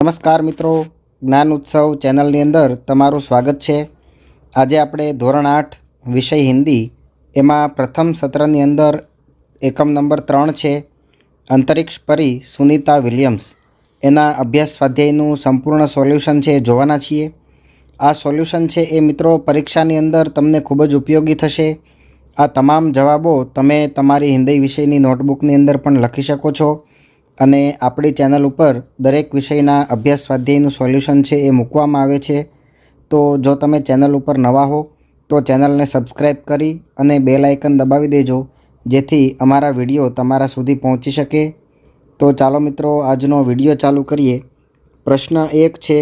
નમસ્કાર મિત્રો, જ્ઞાન ઉત્સવ ચેનલની અંદર તમારું સ્વાગત છે। આજે આપણે ધોરણ 8 વિષય હિન્દી એમાં પ્રથમ સત્રની અંદર એકમ નંબર 3 છે અંતરિક્ષ પરી સુનીતા વિલિયમ્સ એના અભ્યાસ સ્વાધ્યાયનું સંપૂર્ણ સોલ્યુશન છે જોવાના છીએ। આ સોલ્યુશન છે એ મિત્રો પરીક્ષાની અંદર તમને ખૂબ જ ઉપયોગી થશે। આ તમામ જવાબો તમે તમારી હિન્દી વિષયની નોટબુકની અંદર પણ લખી શકો છો અને આપણી ચેનલ ઉપર દરેક વિષયના અભ્યાસ સ્વાધ્યાયનું સોલ્યુશન છે એ મૂકવામાં આવે છે। તો જો તમે ચેનલ ઉપર નવા હો તો ચેનલને સબસ્ક્રાઈબ કરી અને બેલ આઇકન દબાવી દેજો, જેથી અમારા વિડીયો તમારા સુધી પહોંચી શકે। તો ચાલો મિત્રો આજનો વિડીયો ચાલુ કરીએ। પ્રશ્ન 1 છે,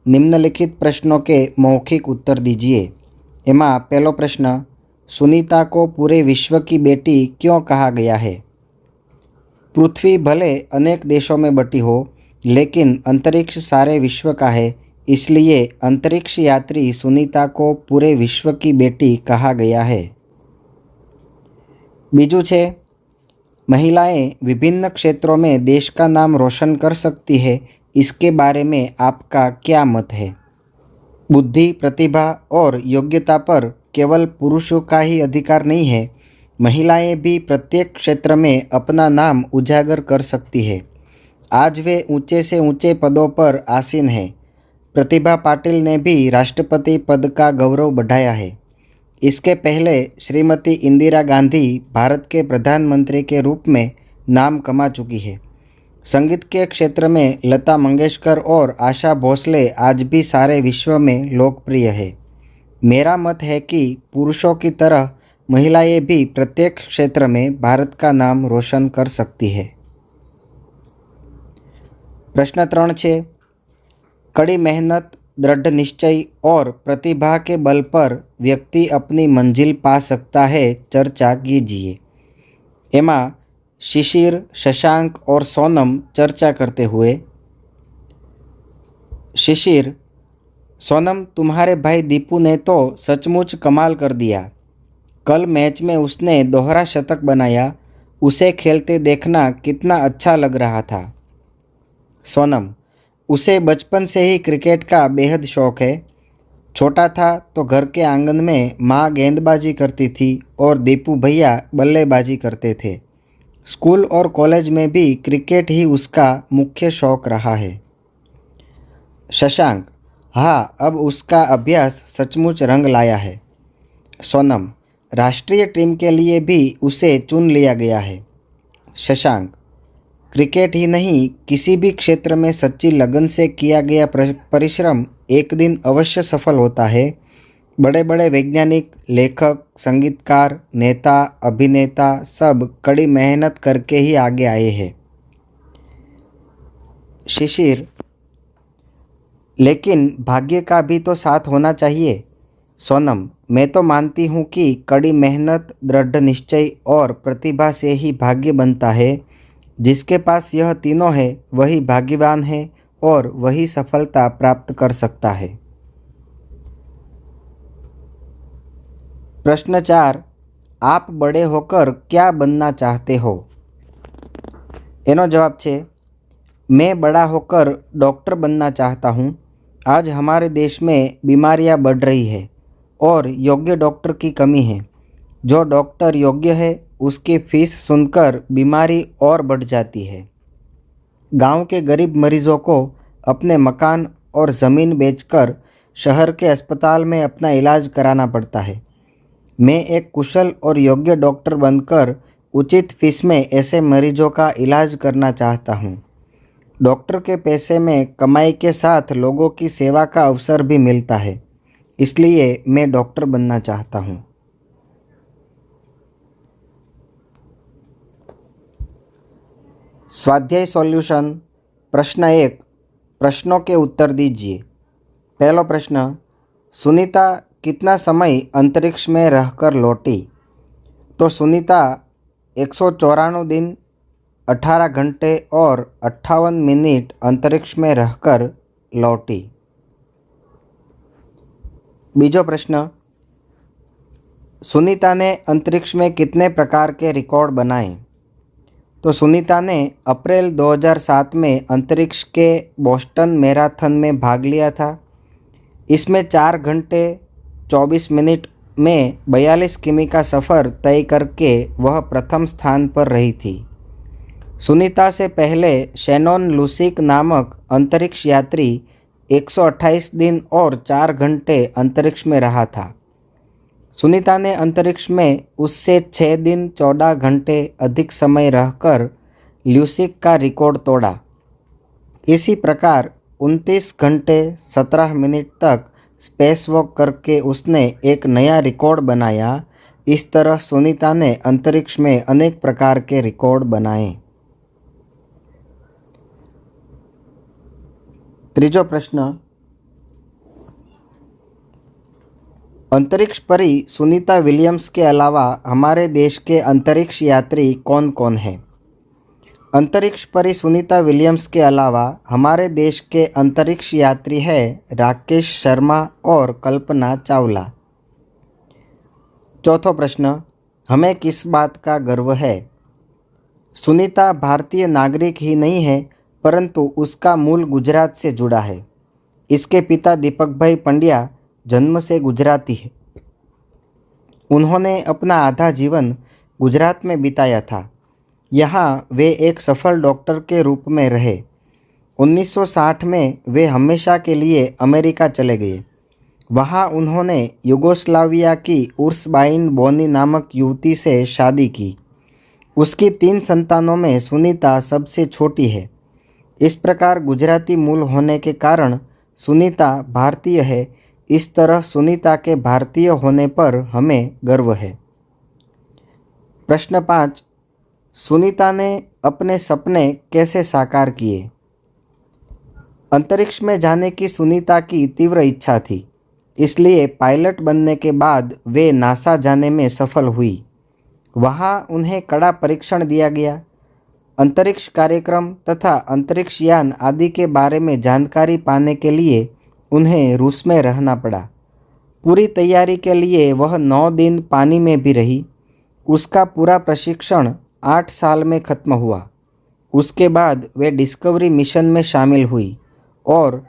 निम्नलिखित प्रश्नों के मौखिक उत्तर दीजिए। एमा पहलो प्रश्न, सुनीता को पूरे विश्व की बेटी क्यों कहा गया है? पृथ्वी भले अनेक देशों में बटी हो, लेकिन अंतरिक्ष सारे विश्व का है, इसलिए अंतरिक्ष यात्री सुनीता को पूरे विश्व की बेटी कहा गया है। बीजू छे, महिलाएं विभिन्न क्षेत्रों में देश का नाम रोशन कर सकती है, इसके बारे में आपका क्या मत है? बुद्धि, प्रतिभा और योग्यता पर केवल पुरुषों का ही अधिकार नहीं है, महिलाएं भी प्रत्येक क्षेत्र में अपना नाम उजागर कर सकती है। आज वे ऊंचे से ऊंचे पदों पर आसीन हैं। प्रतिभा पाटिल ने भी राष्ट्रपति पद का गौरव बढ़ाया है। इसके पहले श्रीमती इंदिरा गांधी भारत के प्रधानमंत्री के रूप में नाम कमा चुकी है। संगीत के क्षेत्र में लता मंगेशकर और आशा भोसले आज भी सारे विश्व में लोकप्रिय है। मेरा मत है कि पुरुषों की तरह महिलाएं भी प्रत्येक क्षेत्र में भारत का नाम रोशन कर सकती है। प्रश्न 3 छे, कड़ी मेहनत, दृढ़ निश्चय और प्रतिभा के बल पर व्यक्ति अपनी मंजिल पा सकता है, चर्चा कीजिए। एमा शिशिर, शशांक और सोनम चर्चा करते हुए, शिशिर, सोनम तुम्हारे भाई दीपू ने तो सचमुच कमाल कर दिया। कल मैच में उसने दोहरा शतक बनाया, उसे खेलते देखना कितना अच्छा लग रहा था। सोनम, उसे बचपन से ही क्रिकेट का बेहद शौक है। छोटा था तो घर के आंगन में माँ गेंदबाजी करती थी और दीपू भैया बल्लेबाजी करते थे। स्कूल और कॉलेज में भी क्रिकेट ही उसका मुख्य शौक रहा है। शशांक, हाँ, अब उसका अभ्यास सचमुच रंग लाया है। सोनम, राष्ट्रीय टीम के लिए भी उसे चुन लिया गया है। शशांक, क्रिकेट ही नहीं, किसी भी क्षेत्र में सच्ची लगन से किया गया परिश्रम एक दिन अवश्य सफल होता है। बड़े बड़े वैज्ञानिक, लेखक, संगीतकार, नेता, अभिनेता सब कड़ी मेहनत करके ही आगे आए हैं। शिशिर, लेकिन भाग्य का भी तो साथ होना चाहिए। सोनम, मैं तो मानती हूँ कि कड़ी मेहनत, दृढ़ निश्चय और प्रतिभा से ही भाग्य बनता है। जिसके पास यह तीनों है वही भाग्यवान है और वही सफलता प्राप्त कर सकता है। प्रश्न 4, आप बड़े होकर क्या बनना चाहते हो? एनो जवाब छे, मैं बड़ा होकर डॉक्टर बनना चाहता हूँ। आज हमारे देश में बीमारियाँ बढ़ रही है और योग्य डॉक्टर की कमी है। जो डॉक्टर योग्य है उसकी फीस सुनकर बीमारी और बढ़ जाती है। गांव के गरीब मरीजों को अपने मकान और ज़मीन बेचकर शहर के अस्पताल में अपना इलाज कराना पड़ता है। मैं एक कुशल और योग्य डॉक्टर बनकर उचित फीस में ऐसे मरीजों का इलाज करना चाहता हूँ। डॉक्टर के पैसे में कमाई के साथ लोगों की सेवा का अवसर भी मिलता है, इसलिए मैं डॉक्टर बनना चाहता हूँ। स्वाध्याय सॉल्यूशन। प्रश्न 1, प्रश्नों के उत्तर दीजिए। पहला प्रश्न, सुनीता कितना समय अंतरिक्ष में रहकर लौटी? तो सुनीता 194 दिन, 18 घंटे और 58 मिनट अंतरिक्ष में रहकर लौटी। बीजो प्रश्न, सुनीता ने अंतरिक्ष में कितने प्रकार के रिकॉर्ड बनाए? तो सुनीता ने अप्रैल 2007 में अंतरिक्ष के बोस्टन मैराथन में भाग लिया था। इसमें 4 घंटे 24 मिनट में 42 किमी का सफ़र तय करके वह प्रथम स्थान पर रही थी। सुनीता से पहले शैनोन लुसिक नामक अंतरिक्ष यात्री 128 दिन और 4 घंटे अंतरिक्ष में रहा था। सुनीता ने अंतरिक्ष में उससे 6 दिन 14 घंटे अधिक समय रहकर ल्यूसिक का रिकॉर्ड तोड़ा। इसी प्रकार 29 घंटे 17 मिनट तक स्पेस वॉक करके उसने एक नया रिकॉर्ड बनाया। इस तरह सुनीता ने अंतरिक्ष में अनेक प्रकार के रिकॉर्ड बनाए। तीजो प्रश्न, अंतरिक्ष परी सुनीता विलियम्स के अलावा हमारे देश के अंतरिक्ष यात्री कौन कौन हैं? अंतरिक्ष परी सुनीता विलियम्स के अलावा हमारे देश के अंतरिक्ष यात्री हैं राकेश शर्मा और कल्पना चावला। चौथो प्रश्न, हमें किस बात का गर्व है? सुनीता भारतीय नागरिक ही नहीं है परंतु उसका मूल गुजरात से जुड़ा है। इसके पिता दीपक भाई पंड्या जन्म से गुजराती है। उन्होंने अपना आधा जीवन गुजरात में बिताया था। यहाँ वे एक सफल डॉक्टर के रूप में रहे। 1960 में वे हमेशा के लिए अमेरिका चले गए। वहाँ उन्होंने युगोस्लाविया की उर्सबाइन बोनी नामक युवती से शादी की। उसकी 3 संतानों में सुनीता सबसे छोटी है। इस प्रकार गुजराती मूल होने के कारण सुनीता भारतीय है। इस तरह सुनीता के भारतीय होने पर हमें गर्व है। प्रश्न 5, सुनीता ने अपने सपने कैसे साकार किए? अंतरिक्ष में जाने की सुनीता की तीव्र इच्छा थी, इसलिए पायलट बनने के बाद वे नासा जाने में सफल हुई। वहाँ उन्हें कड़ा परीक्षण दिया गया। अंतरिक्ष कार्यक्रम तथा अंतरिक्ष यान आदि के बारे में जानकारी पाने के लिए उन्हें रूस में रहना पड़ा। पूरी तैयारी के लिए वह 9 दिन पानी में भी रही। उसका पूरा प्रशिक्षण 8 साल में खत्म हुआ। उसके बाद वे डिस्कवरी मिशन में शामिल हुई और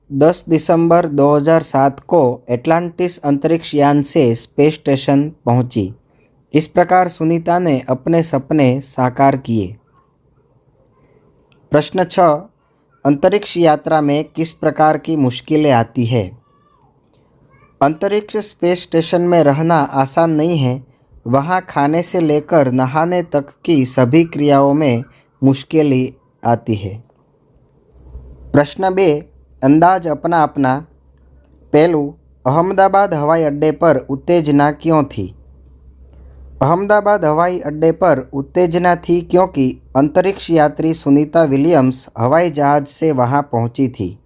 10 दिसंबर 2007 को एटलांटिस अंतरिक्ष यान से स्पेस स्टेशन पहुंची। इस प्रकार सुनीता ने अपने सपने साकार किए। प्रश्न 6, अंतरिक्ष यात्रा में किस प्रकार की मुश्किलें आती है? अंतरिक्ष स्पेस स्टेशन में रहना आसान नहीं है। वहाँ खाने से लेकर नहाने तक की सभी क्रियाओं में मुश्किलें आती है। प्रश्न 2, अंदाज अपना अपना। पहलू, अहमदाबाद हवाई अड्डे पर उत्तेजना क्यों थी? अहमदाबाद हवाई अड्डे पर उत्तेजना थी क्योंकि अंतरिक्ष यात्री सुनीता विलियम्स हवाई जहाज़ से वहां पहुंची थी।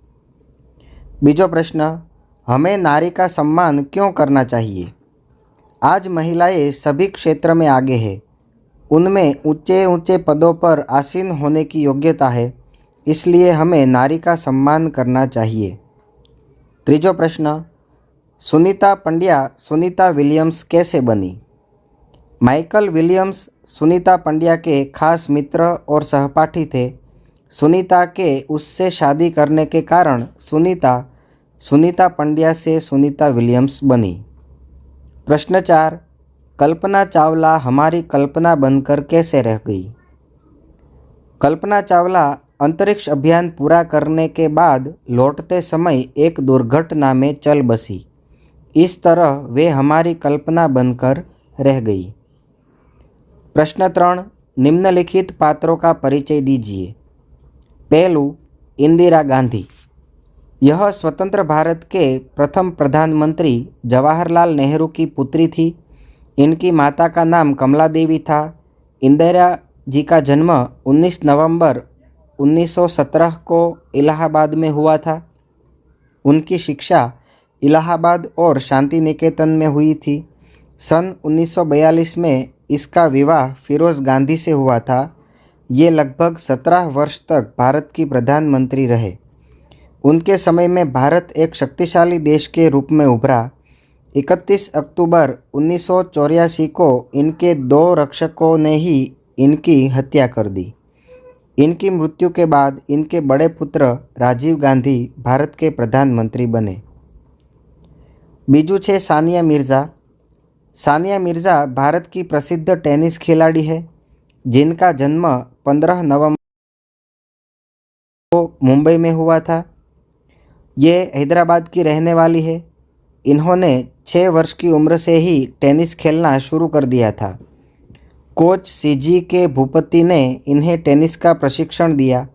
बीजो प्रश्न, हमें नारी का सम्मान क्यों करना चाहिए? आज महिलाएं सभी क्षेत्र में आगे हैं। उनमें ऊंचे ऊंचे पदों पर आसीन होने की योग्यता है, इसलिए हमें नारी का सम्मान करना चाहिए। तीजो प्रश्न, सुनीता पंड्या सुनीता विलियम्स कैसे बनी? माइकल विलियम्स सुनीता पंड्या के खास मित्र और सहपाठी थे। सुनीता के उससे शादी करने के कारण सुनीता पंड्या से सुनीता विलियम्स बनी। प्रश्न 4, कल्पना चावला हमारी कल्पना बनकर कैसे रह गई? कल्पना चावला अंतरिक्ष अभियान पूरा करने के बाद लौटते समय एक दुर्घटना में चल बसी। इस तरह वे हमारी कल्पना बनकर रह गई। प्रश्न 3, निम्नलिखित पात्रों का परिचय दीजिए। पहलू, इंदिरा गांधी। यह स्वतंत्र भारत के प्रथम प्रधानमंत्री जवाहरलाल नेहरू की पुत्री थी। इनकी माता का नाम कमला देवी था। इंदिरा जी का जन्म 19 नवंबर 1917 को इलाहाबाद में हुआ था। उनकी शिक्षा इलाहाबाद और शांति निकेतन में हुई थी। सन 1942 में इसका विवाह फिरोज गांधी से हुआ था। ये लगभग 17 वर्ष तक भारत की प्रधानमंत्री रहे। उनके समय में भारत एक शक्तिशाली देश के रूप में उभरा। 31 अक्टूबर 1984 को इनके 2 रक्षकों ने ही इनकी हत्या कर दी। इनकी मृत्यु के बाद इनके बड़े पुत्र राजीव गांधी भारत के प्रधानमंत्री बने। बीजू छे सानिया मिर्ज़ा। सानिया मिर्ज़ा भारत की प्रसिद्ध टेनिस खिलाड़ी है, जिनका जन्म 15 नवंबर को मुंबई में हुआ था। ये हैदराबाद की रहने वाली है। इन्होंने 6 वर्ष की उम्र से ही टेनिस खेलना शुरू कर दिया था। कोच सीजी के भूपति ने इन्हें टेनिस का प्रशिक्षण दिया।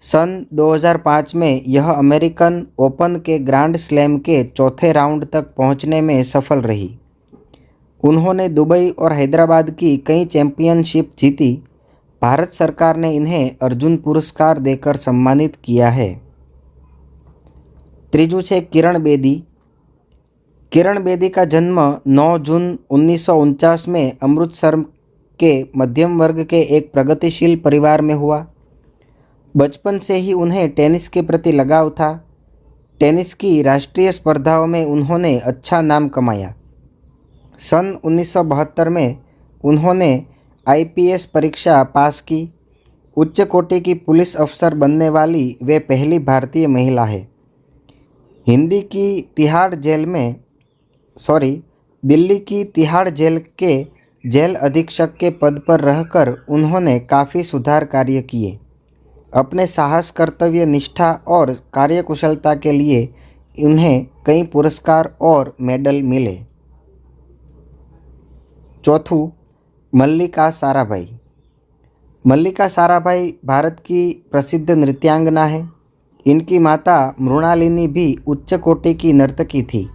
सन 2005 में यह अमेरिकन ओपन के ग्रैंड स्लैम के चौथे राउंड तक पहुंचने में सफल रही। उन्होंने दुबई और हैदराबाद की कई चैंपियनशिप जीती। भारत सरकार ने इन्हें अर्जुन पुरस्कार देकर सम्मानित किया है। त्रीजू छे किरण बेदी। किरण बेदी का जन्म 9 जून 1949 में अमृतसर के मध्यम वर्ग के एक प्रगतिशील परिवार में हुआ। बचपन से ही उन्हें टेनिस के प्रति लगाव था। टेनिस की राष्ट्रीय स्पर्धाओं में उन्होंने अच्छा नाम कमाया। सन 1972 में उन्होंने आईपीएस परीक्षा पास की। उच्च कोटि की पुलिस अफसर बनने वाली वे पहली भारतीय महिला है। दिल्ली की तिहाड़ जेल के जेल अधीक्षक के पद पर रहकर उन्होंने काफ़ी सुधार कार्य किए। अपने साहस, कर्तव्य निष्ठा और कार्यकुशलता के लिए उन्हें कई पुरस्कार और मेडल मिले। चौथू, मल्लिका साराभाई। मल्लिका साराभाई भारत की प्रसिद्ध नृत्यांगना है। इनकी माता मृणालिनी भी उच्च कोटि की नर्तकी थी।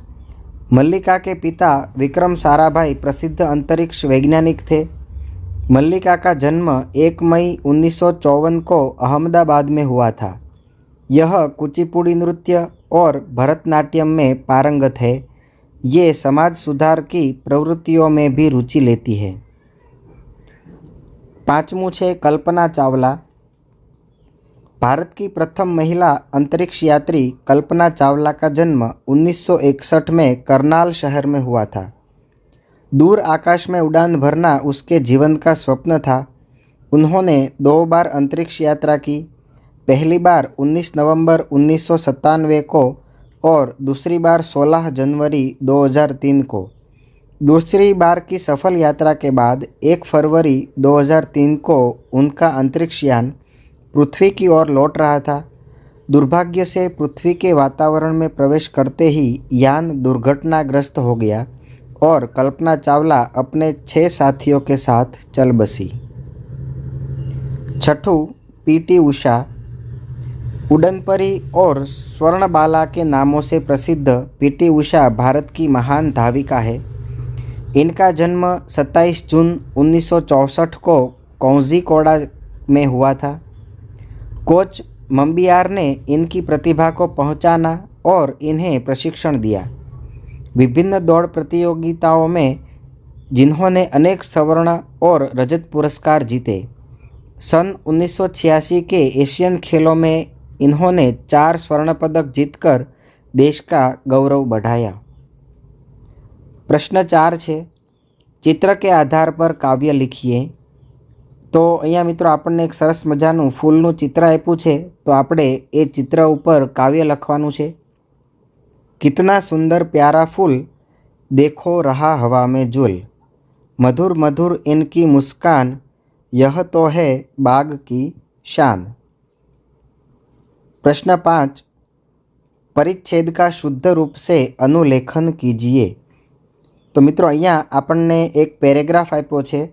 मल्लिका के पिता विक्रम साराभाई प्रसिद्ध अंतरिक्ष वैज्ञानिक थे। मल्लिका का जन्म 1 मई 1954 को अहमदाबाद में हुआ था। यह कुचिपुड़ी नृत्य और भरतनाट्यम में पारंगत है। ये समाज सुधार की प्रवृत्तियों में भी रुचि लेती है। पांचमू छे कल्पना चावला। भारत की प्रथम महिला अंतरिक्ष यात्री कल्पना चावला का जन्म 1961 में करनाल शहर में हुआ था। दूर आकाश में उड़ान भरना उसके जीवन का स्वप्न था। उन्होंने 2 बार अंतरिक्ष यात्रा की। पहली बार 19 नवंबर 1997 को और दूसरी बार 16 जनवरी 2003 को। दूसरी बार की सफल यात्रा के बाद 1 फरवरी 2003 को उनका अंतरिक्ष यान पृथ्वी की ओर लौट रहा था। दुर्भाग्य से पृथ्वी के वातावरण में प्रवेश करते ही यान दुर्घटनाग्रस्त हो गया और कल्पना चावला अपने 6 साथियों के साथ चल बसी। छठू, पीटी उषा। उड़नपरी और स्वर्णबाला के नामों से प्रसिद्ध पीटी उषा भारत की महान धाविका है। इनका जन्म 27 जून 1964 को कौंजीकोड़ा में हुआ था। कोच मंबियार ने इनकी प्रतिभा को पहचाना और इन्हें प्रशिक्षण दिया। विभिन्न दौड़ प्रतियोगिताओं में जिन्होंने अनेक स्वर्ण और रजत पुरस्कार जीते। सन 1986 के एशियन खेलों में इन्होंने 4 स्वर्ण पदक जीतकर देश का गौरव बढ़ाया। प्रश्न 4 છે, चित्र के आधार पर काव्य लिखिए। तो અહીંયા મિત્રો આપણને એક સરસ મજાનું ફૂલનું ચિત્ર આપ્યું છે, તો આપણે એ ચિત્ર ઉપર કાવ્ય લખવાનું છે। कितना सुंदर प्यारा फूल, देखो रहा हवा में झूल, मधुर मधुर इनकी मुस्कान, यह तो है बाग की शान। प्रश्न 5, परिच्छेद का शुद्ध रूप से अनुलेखन कीजिए। तो मित्रों અહીંયા આપણને एक पेरेग्राफ आप्यो छे।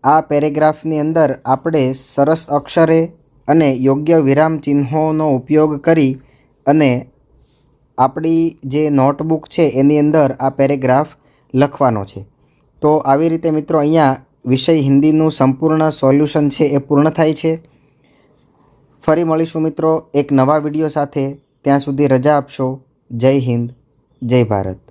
आ पेरेग्राफनी अंदर આપણે સરસ અક્ષરે અને યોગ્ય વિરામ ચિહ્નોનો ઉપયોગ કરી અને આપણી જે નોટબુક છે એની અંદર આ પેરેગ્રાફ લખવાનો છે। તો આવી રીતે મિત્રો અહીંયા વિષય હિન્દીનું સંપૂર્ણ સોલ્યુશન છે એ પૂર્ણ થાય છે। ફરી મળીશું મિત્રો એક નવા વિડીયો સાથે। ત્યાં સુધી રજા આપશો। જય હિન્દ, જય ભારત।